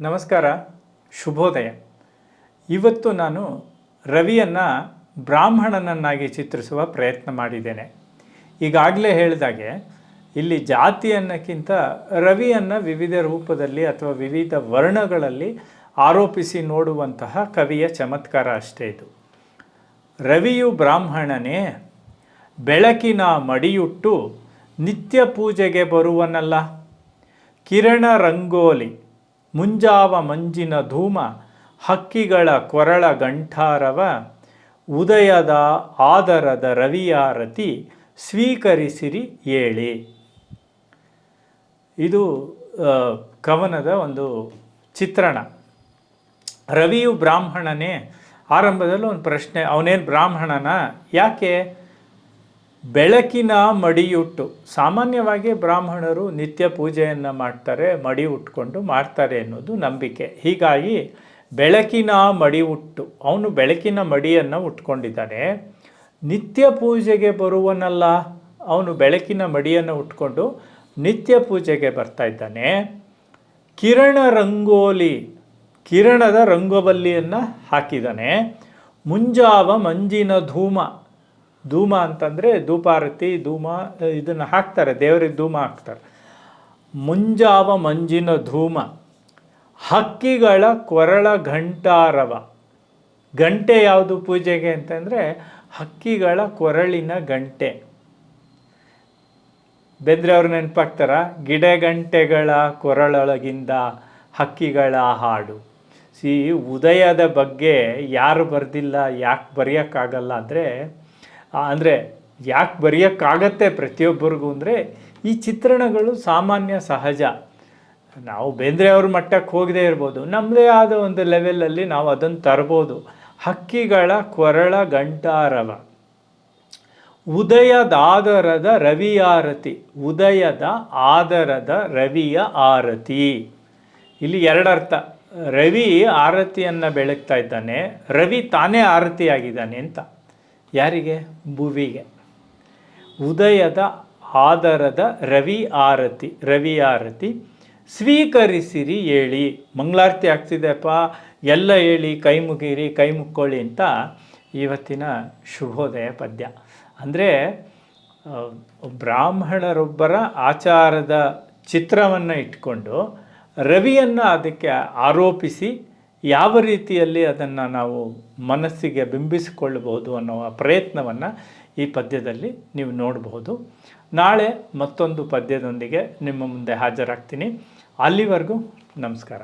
ನಮಸ್ಕಾರ, ಶುಭೋದಯ. ಇವತ್ತು ನಾನು ರವಿಯನ್ನು ಬ್ರಾಹ್ಮಣನನ್ನಾಗಿ ಚಿತ್ರಿಸುವ ಪ್ರಯತ್ನ ಮಾಡಿದ್ದೇನೆ. ಈಗಾಗಲೇ ಹೇಳಿದಾಗೆ ಇಲ್ಲಿ ಜಾತಿ ಅನ್ನೋಕ್ಕಿಂತ ರವಿಯನ್ನು ವಿವಿಧ ರೂಪದಲ್ಲಿ ಅಥವಾ ವಿವಿಧ ವರ್ಣಗಳಲ್ಲಿ ಆರೋಪಿಸಿ ನೋಡುವಂತಹ ಕವಿಯ ಚಮತ್ಕಾರ ಅಷ್ಟೇ ಇದು. ರವಿಯು ಬ್ರಾಹ್ಮಣನೇ, ಬೆಳಕಿನ ಮಡಿಯುಟ್ಟು ನಿತ್ಯ ಪೂಜೆಗೆ ಬರುವನಲ್ಲ. ಕಿರಣ ರಂಗೋಲಿ, ಮುಂಜಾವ ಮಂಜಿನ ಧೂಮ, ಹಕ್ಕಿಗಳ ಕೊರಳ ಗಂಠಾರವ, ಉದಯದ ಆದರದ ರವಿಯಾರತಿ ಸ್ವೀಕರಿಸಿರಿ ಏಳಿ. ಇದು ಕವನದ ಒಂದು ಚಿತ್ರಣ. ರವಿಯು ಬ್ರಾಹ್ಮಣನೇ. ಆರಂಭದಲ್ಲಿ ಒಂದು ಪ್ರಶ್ನೆ, ಅವನೇನು ಬ್ರಾಹ್ಮಣನ? ಯಾಕೆ? ಬೆಳಕಿನ ಮಡಿಯುಟ್ಟು. ಸಾಮಾನ್ಯವಾಗಿ ಬ್ರಾಹ್ಮಣರು ನಿತ್ಯ ಪೂಜೆಯನ್ನು ಮಾಡ್ತಾರೆ, ಮಡಿ ಉಟ್ಕೊಂಡು ಮಾಡ್ತಾರೆ ಅನ್ನೋದು ನಂಬಿಕೆ. ಹೀಗಾಗಿ ಬೆಳಕಿನ ಮಡಿ ಉಟ್ಟು, ಅವನು ಬೆಳಕಿನ ಮಡಿಯನ್ನು ಉಟ್ಕೊಂಡಿದ್ದಾನೆ. ನಿತ್ಯ ಪೂಜೆಗೆ ಬರುವನಲ್ಲ, ಅವನು ಬೆಳಕಿನ ಮಡಿಯನ್ನು ಉಟ್ಕೊಂಡು ನಿತ್ಯ ಪೂಜೆಗೆ ಬರ್ತಾ ಇದ್ದಾನೆ. ಕಿರಣ ರಂಗೋಲಿ, ಕಿರಣದ ರಂಗೋಬಲ್ಲಿಯನ್ನು ಹಾಕಿದ್ದಾನೆ. ಮುಂಜಾವ ಮಂಜಿನ ಧೂಮ, ಧೂಮ ಅಂತಂದರೆ ಧೂಪಾರತಿ, ಧೂಮ ಇದನ್ನು ಹಾಕ್ತಾರೆ, ದೇವರಿಗೆ ಧೂಮ ಹಾಕ್ತಾರೆ. ಮುಂಜಾವ ಮಂಜಿನ ಧೂಮ, ಹಕ್ಕಿಗಳ ಕೊರಳ ಘಂಟಾರವ. ಗಂಟೆ ಯಾವುದು ಪೂಜೆಗೆ ಅಂತಂದರೆ ಹಕ್ಕಿಗಳ ಕೊರಳಿನ ಗಂಟೆ. ಬೆಂದ್ರೆ ಅವ್ರು ನೆನಪಾಗ್ತಾರ, ಗಿಡಗಂಟೆಗಳ ಕೊರಳೊಳಗಿಂದ ಹಕ್ಕಿಗಳ ಹಾಡು. ಉದಯದ ಬಗ್ಗೆ ಯಾರು ಬರೆದಿಲ್ಲ, ಯಾಕೆ ಬರೆಯೋಕ್ಕಾಗಲ್ಲ ಅಂದರೆ ಯಾಕೆ ಬರೆಯೋಕ್ಕಾಗತ್ತೆ ಪ್ರತಿಯೊಬ್ಬರಿಗೂ ಅಂದರೆ ಈ ಚಿತ್ರಣಗಳು ಸಾಮಾನ್ಯ ಸಹಜ. ನಾವು ಬೇಂದ್ರೆ ಅವ್ರ ಮಟ್ಟಕ್ಕೆ ಹೋಗದೇ ಇರ್ಬೋದು, ನಮ್ಮದೇ ಆದ ಒಂದು ಲೆವೆಲಲ್ಲಿ ನಾವು ಅದನ್ನು ತರ್ಬೋದು. ಹಕ್ಕಿಗಳ ಕೊರಳ ಗಂಟಾರವ, ಉದಯದ ಆದರದ ರವಿಯ ಆರತಿ. ಉದಯದ ಆದರದ ರವಿಯ ಆರತಿ, ಇಲ್ಲಿ ಎರಡರ್ಥ. ರವಿ ಆರತಿಯನ್ನು ಬೆಳಗ್ತಾ ಇದ್ದಾನೆ, ರವಿ ತಾನೇ ಆರತಿಯಾಗಿದ್ದಾನೆ ಅಂತ. ಯಾರಿಗೆ? ಭುವಿಗೆ. ಉದಯದ ಆದರದ ರವಿ ಆರತಿ, ರವಿ ಆರತಿ ಸ್ವೀಕರಿಸಿರಿ ಏಳಿ. ಮಂಗಳಾರತಿ ಆಗ್ತಿದೆಪ್ಪ, ಎಲ್ಲ ಹೇಳಿ ಕೈ ಮುಗಿರಿ, ಕೈ ಮುಕ್ಕೊಳ್ಳಿ ಅಂತ ಇವತ್ತಿನ ಶುಭೋದಯ ಪದ್ಯ. ಅಂದರೆ ಬ್ರಾಹ್ಮಣರೊಬ್ಬರ ಆಚಾರದ ಚಿತ್ರವನ್ನು ಇಟ್ಕೊಂಡು ರವಿಯನ್ನು ಅದಕ್ಕೆ ಆರೋಪಿಸಿ ಯಾವ ರೀತಿಯಲ್ಲಿ ಅದನ್ನು ನಾವು ಮನಸ್ಸಿಗೆ ಬಿಂಬಿಸಿಕೊಳ್ಳಬಹುದು ಅನ್ನೋ ಪ್ರಯತ್ನವನ್ನು ಈ ಪದ್ಯದಲ್ಲಿ ನೀವು ನೋಡಬಹುದು. ನಾಳೆ ಮತ್ತೊಂದು ಪದ್ಯದೊಂದಿಗೆ ನಿಮ್ಮ ಮುಂದೆ ಹಾಜರಾಗ್ತೀನಿ. ಅಲ್ಲಿವರೆಗೂ ನಮಸ್ಕಾರ.